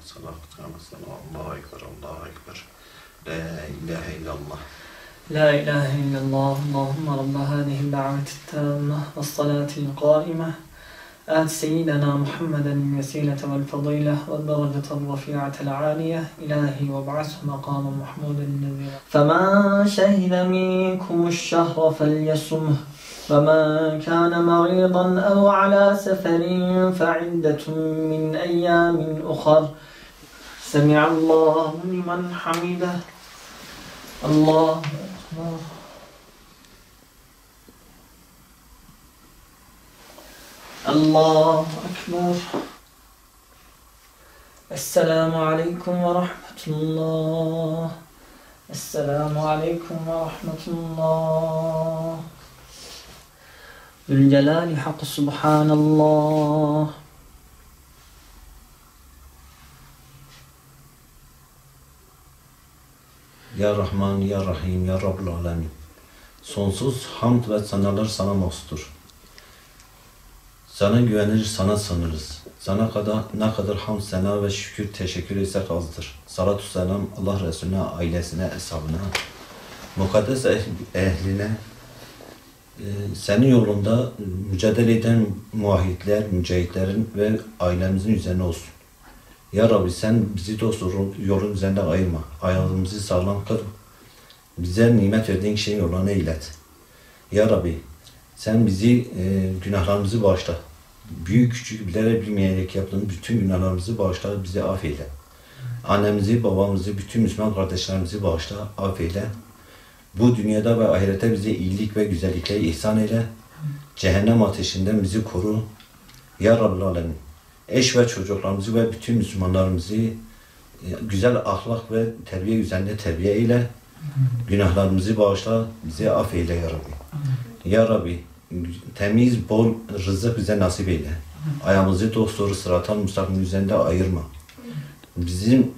Allahu Ekber, Allahu Ekber. La ilahe illallah. La ilahe illallah. Allahümme Rabbe hâzihi da'veti-t-tâmmeh ve's-salâtil-qâimeh. آت سيدنا محمدا الوسيلة والفضيلة والدرجة الرفيعة العالية إلهي وابعثه مقاما محمودا نذيرا. فمن شهد منكم الشهر فليصمه ومن كان مريضا أو على سفر فعدة من أيام أخر. سمع الله لمن حمده. الله أكبر. Allahu Ekber. Esselamu Aleyküm ve Rahmetullah. Esselamu Aleyküm ve Rahmetullah. Zülcelali Hakkı Subhanallah. Ya Rahman, Ya Rahim, Ya Rabbul Alemin. Sonsuz hamd ve senalar sana mahsustur. Sana güvenir, sana sığınırız. Sana ne kadar hamd, sena ve şükür, teşekkür etsek azdır. Salatü selam Allah Resulüne, ailesine, eshabına, mukaddes ehline, senin yolunda mücadele eden muvahhidler, mücahitlerin ve ailemizin üzerine olsun. Ya Rabbi sen bizi dost yolun üzerinde ayırma. Ayağımızı sağlam kıl. Bize nimet verdiğin kişinin yoluna eylet. Ya Rabbi sen bizi, günahlarımızı bağışla. Büyük küçük bilerek bilmeyerek yaptığımız bütün günahlarımızı bağışla, bizi affeyle. Annemizi, babamızı, bütün Müslüman kardeşlerimizi bağışla, affeyle. Bu dünyada ve ahirete bize iyilik ve güzellikle ihsan eyle. Cehennem ateşinden bizi koru. Ya Rabbul Alemin. Eş ve çocuklarımızı ve bütün Müslümanlarımızı güzel ahlak ve terbiye üzerinde terbiye eyle. Günahlarımızı bağışla, bizi affeyle Ya Rabbi. Ya Rabbi, temiz, bol rızık bize nasip eyle. Ayağımızı dosdoğru sıratal müstakim üzerinde ayırma. Bizim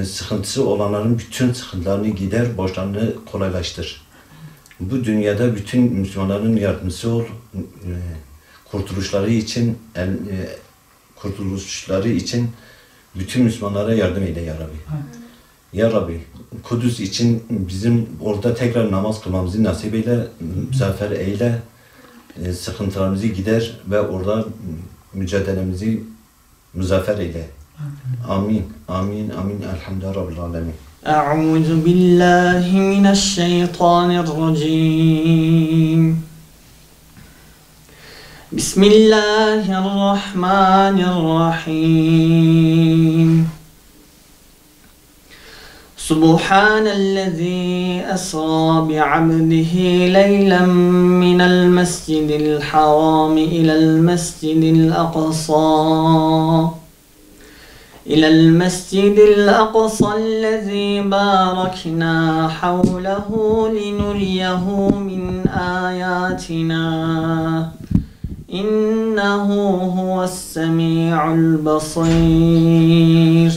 sıkıntısı olanların bütün sıkıntılarını gider, borçlarını kolaylaştır. Bu dünyada bütün Müslümanların yardımcısı ol. Kurtuluşları için bütün Müslümanlara yardım eyle Ya Rabbi. Ya Rabbi, Kudüs için bizim orada tekrar namaz kılmamızı nasip eyle, müzafer eyle, sıkıntılarımızı gider ve orada mücadelemizi müzafer eyle. Amin, amin, amin. Elhamdülillah Rabbil Alemin. Eûzu billahi mineşşeytanirracim. Bismillahirrahmanirrahim. سبحان الذي أسرى بعبده ليلا من المسجد الحرام إلى المسجد الأقصى الذي باركنا حوله لنريه من آياتنا إنه هو السميع البصير.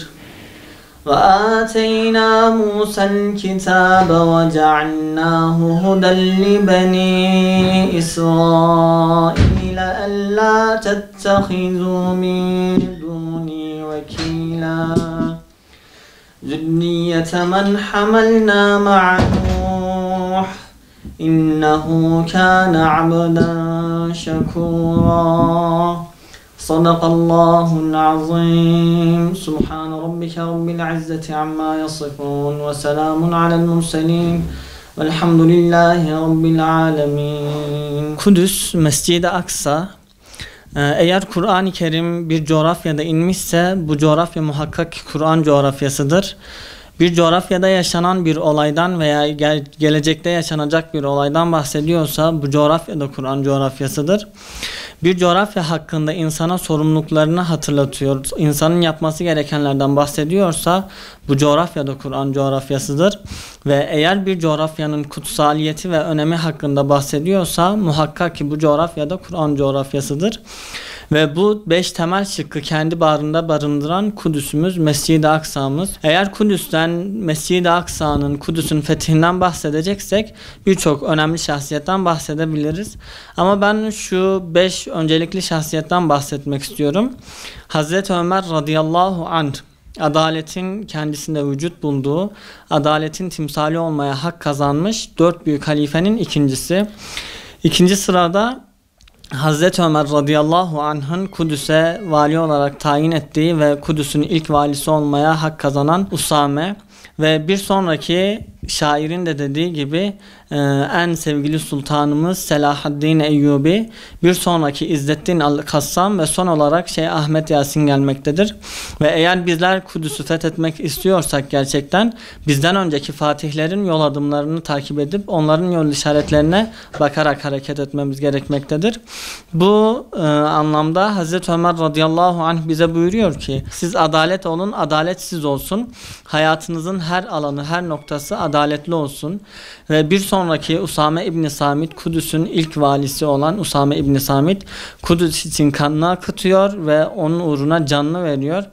وآتينا موسى الكتاب وجعلناه هدى لبني إسرائيل ألا تتخذوا من دوني وكيلا ذرية من حملنا مع نوح إنه كان عبدا شكورا. صدق الله العظيم. سبحان ربك رب العزة عما يصفون وسلام على المرسلين والحمد لله رب العالمين. Kudüs, Mescid-i Aksa, eğer Kur'an-ı Kerim bir coğrafyada inmişse bu coğrafya muhakkak Kur'an coğrafyasıdır. Bir coğrafyada yaşanan bir olaydan veya gelecekte yaşanacak bir olaydan bahsediyorsa bu coğrafyada Kur'an coğrafyasıdır. Bir coğrafya hakkında insana sorumluluklarını hatırlatıyor, insanın yapması gerekenlerden bahsediyorsa bu coğrafyada Kur'an coğrafyasıdır. Ve eğer bir coğrafyanın kutsaliyeti ve önemi hakkında bahsediyorsa muhakkak ki bu coğrafyada Kur'an coğrafyasıdır. Ve bu 5 temel şıkkı kendi bağrında barındıran Kudüs'ümüz, Mescid-i Aksa'mız. Eğer Kudüs'ten, Mescid-i Aksa'nın, Kudüs'ün fethinden bahsedeceksek birçok önemli şahsiyetten bahsedebiliriz. Ama ben şu 5 öncelikli şahsiyetten bahsetmek istiyorum. Hazreti Ömer radıyallahu anh adaletin kendisinde vücut bulduğu, adaletin timsali olmaya hak kazanmış 4 büyük halifenin ikincisi. İkinci sırada Hazreti Ömer radıyallahu anh'ın Kudüs'e vali olarak tayin ettiği ve Kudüs'ün ilk valisi olmaya hak kazanan Usame ve bir sonraki şairin de dediği gibi en sevgili sultanımız Selahaddin Eyyubi, bir sonraki İzzettin Kassam ve son olarak Şeyh Ahmet Yasin gelmektedir. Ve eğer bizler Kudüs'ü fethetmek istiyorsak gerçekten bizden önceki fatihlerin yol adımlarını takip edip onların yol işaretlerine bakarak hareket etmemiz gerekmektedir. Bu anlamda Hazreti Ömer radıyallahu anh bize buyuruyor ki siz adalet olun, adaletsiz olsun. Hayatınızın her alanı, her noktası adaletli olsun. Ve bir sonraki Usame İbni Samit, Kudüs'ün ilk valisi olan Usame İbni Samit, Kudüs için kanını akıtıyor ve onun uğruna canını veriyor.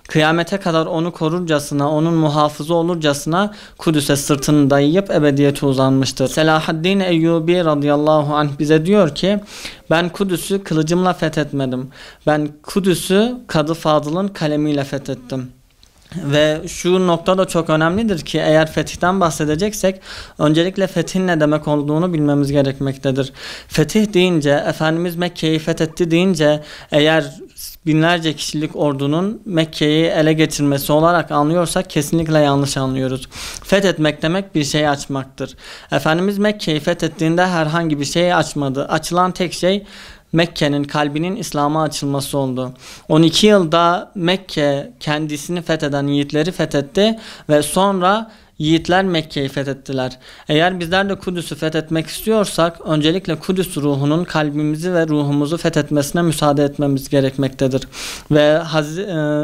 Kıyamete kadar onu korurcasına, onun muhafızı olurcasına Kudüs'e sırtını dayayıp ebediyete uzanmıştır. Selahaddin Eyyubi radıyallahu anh bize diyor ki ben Kudüs'ü kılıcımla fethetmedim. Ben Kudüs'ü Kadı Fadıl'ın kalemiyle fethettim. Ve şu nokta da çok önemlidir ki eğer fetihten bahsedeceksek öncelikle fethin ne demek olduğunu bilmemiz gerekmektedir. Fetih deyince, Efendimiz Mekke'yi fethetti deyince eğer binlerce kişilik ordunun Mekke'yi ele geçirmesi olarak anlıyorsak kesinlikle yanlış anlıyoruz. Fethetmek demek bir şeyi açmaktır. Efendimiz Mekke'yi fethettiğinde herhangi bir şeyi açmadı. Açılan tek şey Mekke'nin kalbinin İslam'a açılması oldu. 12 yılda Mekke kendisini fetheden yiğitleri fethetti ve sonra yiğitler Mekke'yi fethettiler. Eğer bizler de Kudüs'ü fethetmek istiyorsak öncelikle Kudüs ruhunun kalbimizi ve ruhumuzu fethetmesine müsaade etmemiz gerekmektedir. Ve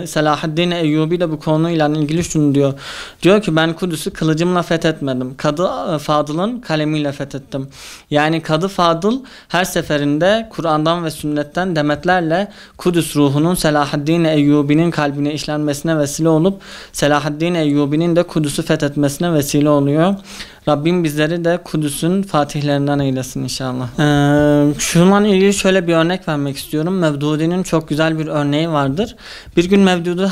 Selahaddin Eyyubi de bu konuyla ilgili şunu diyor. Diyor ki ben Kudüs'ü kılıcımla fethetmedim. Kadı Fadıl'ın kalemiyle fethettim. Yani Kadı Fadıl her seferinde Kur'an'dan ve sünnetten demetlerle Kudüs ruhunun Selahaddin Eyyubi'nin kalbine işlenmesine vesile olup Selahaddin Eyyubi'nin de Kudüs'ü fethetmesine vesile oluyor. Rabbim bizleri de Kudüs'ün fatihlerinden eylesin inşallah. Şununla ilgili şöyle bir örnek vermek istiyorum. Mevdudi'nin çok güzel bir örneği vardır. Bir gün Mevdudi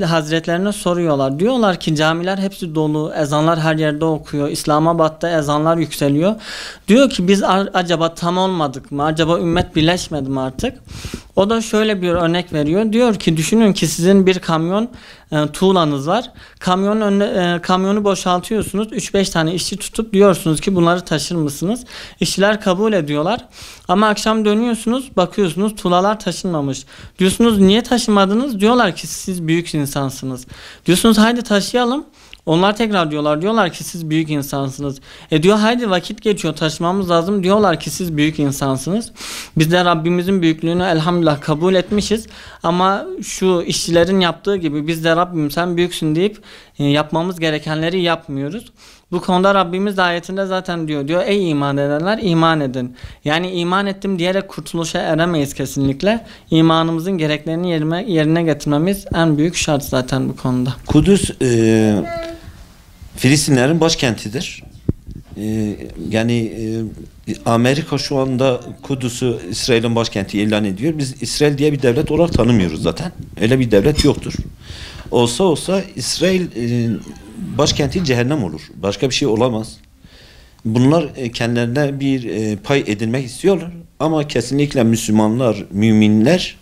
Hazretlerine soruyorlar. Diyorlar ki camiler hepsi dolu, ezanlar her yerde okuyor. İslamabad'da ezanlar yükseliyor. Diyor ki biz acaba tam olmadık mı? Acaba ümmet birleşmedi mi artık? O da şöyle bir örnek veriyor. Diyor ki düşünün ki sizin bir kamyon tuğlanız var. Kamyonu boşaltıyorsunuz. 3-5 tane işçi tutup diyorsunuz ki bunları taşır mısınız? İşçiler kabul ediyorlar. Ama akşam dönüyorsunuz, bakıyorsunuz tuğlalar taşınmamış. Diyorsunuz niye taşımadınız? Diyorlar ki siz büyük insansınız. Diyorsunuz haydi taşıyalım. Onlar tekrar diyorlar ki siz büyük insansınız. Diyor haydi vakit geçiyor taşımamız lazım. Diyorlar ki siz büyük insansınız. Biz de Rabbimizin büyüklüğünü elhamdülillah kabul etmişiz. Ama şu işçilerin yaptığı gibi biz de Rabbim sen büyüksün deyip yapmamız gerekenleri yapmıyoruz. Bu konuda Rabbimiz de ayetinde zaten diyor ey iman edenler iman edin. Yani iman ettim diyerek kurtuluşa eremeyiz kesinlikle. İmanımızın gereklerini yerine getirmemiz en büyük şart zaten bu konuda. Kudüs Filistinlerin başkentidir. Yani Amerika şu anda Kudüs'ü İsrail'in başkenti ilan ediyor. Biz İsrail diye bir devlet olarak tanımıyoruz zaten. Öyle bir devlet yoktur. Olsa İsrail başkenti cehennem olur. Başka bir şey olamaz. Bunlar kendilerine bir pay edinmek istiyorlar. Ama kesinlikle Müslümanlar, müminler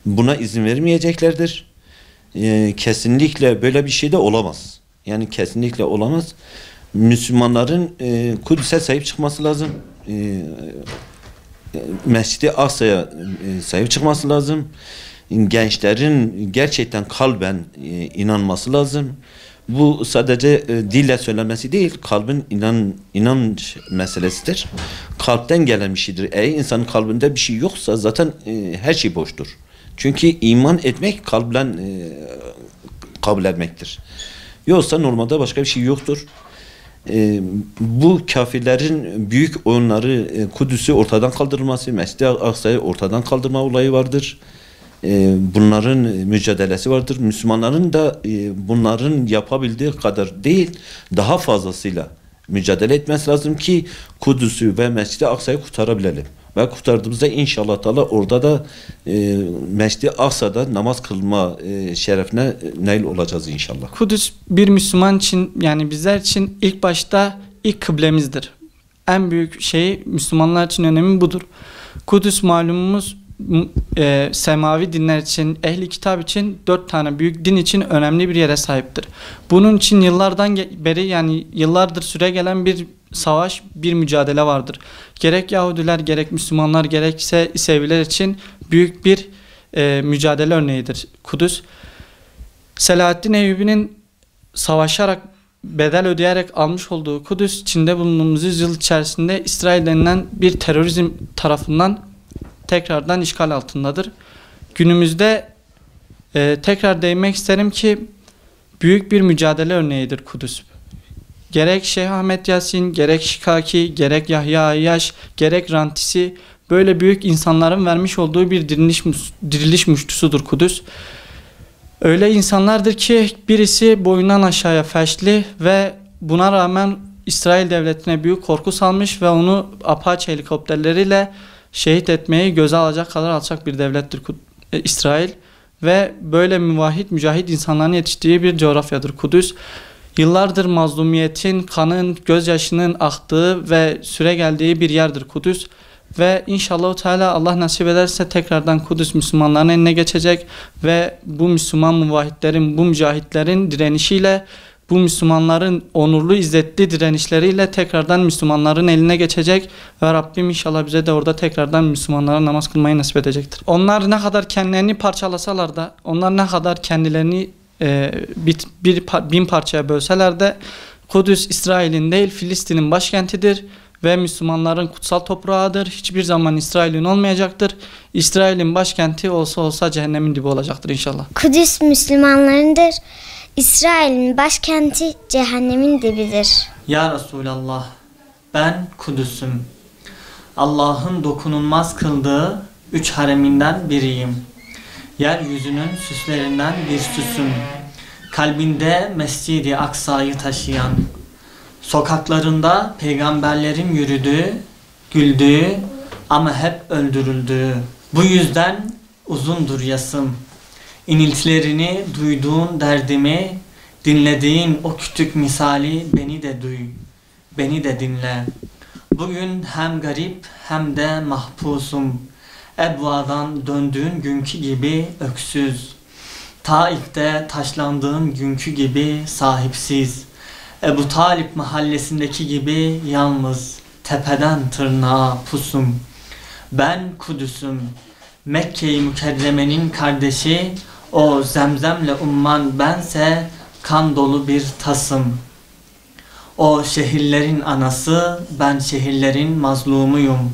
buna izin vermeyeceklerdir. Kesinlikle böyle bir şey de olamaz. Yani kesinlikle olamaz. Müslümanların Kudüs'e sahip çıkması lazım. Mescid-i Aksa'ya sahip çıkması lazım. Gençlerin gerçekten kalben inanması lazım. Bu sadece dille söylenmesi değil, kalbin inanç meselesidir. Kalpten gelen bir şeydir. Eğer insanın kalbinde bir şey yoksa zaten her şey boştur. Çünkü iman etmek kalben kabul etmektir. Yoksa normalde başka bir şey yoktur. Bu kafirlerin büyük oyunları Kudüs'ü ortadan kaldırılması, Mescid-i Aksa'yı ortadan kaldırma olayı vardır. Bunların mücadelesi vardır. Müslümanların da bunların yapabildiği kadar değil, daha fazlasıyla mücadele etmesi lazım ki Kudüs'ü ve Mescid-i Aksa'yı kurtarabilelim. ve kurtardığımızda inşallah Teala orada da Meşri Aksa'da namaz kılma şerefine nail olacağız inşallah. Kudüs bir Müslüman için, yani bizler için ilk başta ilk kıblemizdir. En büyük şey Müslümanlar için önemi budur. Kudüs malumumuz semavi dinler için, ehli kitap için 4 tane büyük din için önemli bir yere sahiptir. Bunun için yıllardan beri, yani yıllardır süre gelen bir savaş, bir mücadele vardır. Gerek Yahudiler, gerek Müslümanlar, gerekse İseviler için büyük bir mücadele örneğidir Kudüs. Selahaddin Eyyubi'nin savaşarak, bedel ödeyerek almış olduğu Kudüs, içinde bulunduğumuz yüzyıl içerisinde İsrail denilen bir terörizm tarafından tekrardan işgal altındadır. Günümüzde tekrar değinmek isterim ki büyük bir mücadele örneğidir Kudüs. Gerek Şeyh Ahmet Yasin, gerek Şikaki, gerek Yahya Ayyaş, gerek Rantisi, böyle büyük insanların vermiş olduğu bir diriliş muştusudur Kudüs. Öyle insanlardır ki birisi boyundan aşağıya felçli ve buna rağmen İsrail devletine büyük korku salmış ve onu Apache helikopterleriyle şehit etmeyi göze alacak kadar alçak bir devlettir İsrail. Ve böyle müvahhid, mücahit insanların yetiştiği bir coğrafyadır Kudüs. Yıllardır mazlumiyetin, kanın, gözyaşının aktığı ve süre geldiği bir yerdir Kudüs. Ve inşallah Teala Allah nasip ederse tekrardan Kudüs Müslümanların eline geçecek ve bu Müslüman muvahhidlerin, bu mücahitlerin direnişiyle, bu Müslümanların onurlu, izzetli direnişleriyle tekrardan Müslümanların eline geçecek ve Rabbim inşallah bize de orada tekrardan Müslümanlara namaz kılmayı nasip edecektir. Onlar ne kadar kendilerini parçalasalar da, onlar ne kadar kendilerini bin parçaya bölseler de Kudüs İsrail'in değil Filistin'in başkentidir ve Müslümanların kutsal toprağıdır. Hiçbir zaman İsrail'in olmayacaktır. İsrail'in başkenti olsa olsa cehennemin dibi olacaktır inşallah. Kudüs Müslümanlarındır. İsrail'in başkenti cehennemin dibidir. Ya Resulallah, ben Kudüs'üm. Allah'ın dokunulmaz kıldığı 3 hareminden biriyim. Yeryüzünün süslerinden bir süsüm. Kalbinde Mescid-i Aksa'yı taşıyan, sokaklarında peygamberlerin yürüdüğü, güldüğü ama hep öldürüldüğü. Bu yüzden uzundur yasım. İniltilerini duyduğun derdimi, dinlediğin o kütük misali beni de duy, beni de dinle. Bugün hem garip hem de mahpusum. Ebvadan döndüğün günkü gibi öksüz. Taif'te taşlandığın günkü gibi sahipsiz. Ebu Talip mahallesindeki gibi yalnız, tepeden tırnağa pusum. Ben Kudüs'üm, Mekke-i Mükerreme'nin kardeşi, o zemzemle umman bense kan dolu bir tasım. O şehirlerin anası, ben şehirlerin mazlumuyum.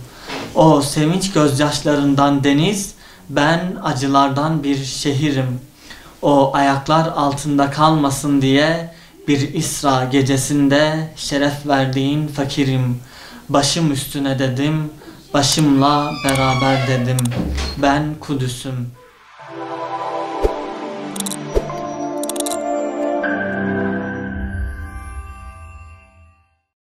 O sevinç gözyaşlarından deniz, ben acılardan bir şehirim. O ayaklar altında kalmasın diye bir İsra gecesinde şeref verdiğin fakirim. Başım üstüne dedim, başımla beraber dedim. Ben Kudüs'üm.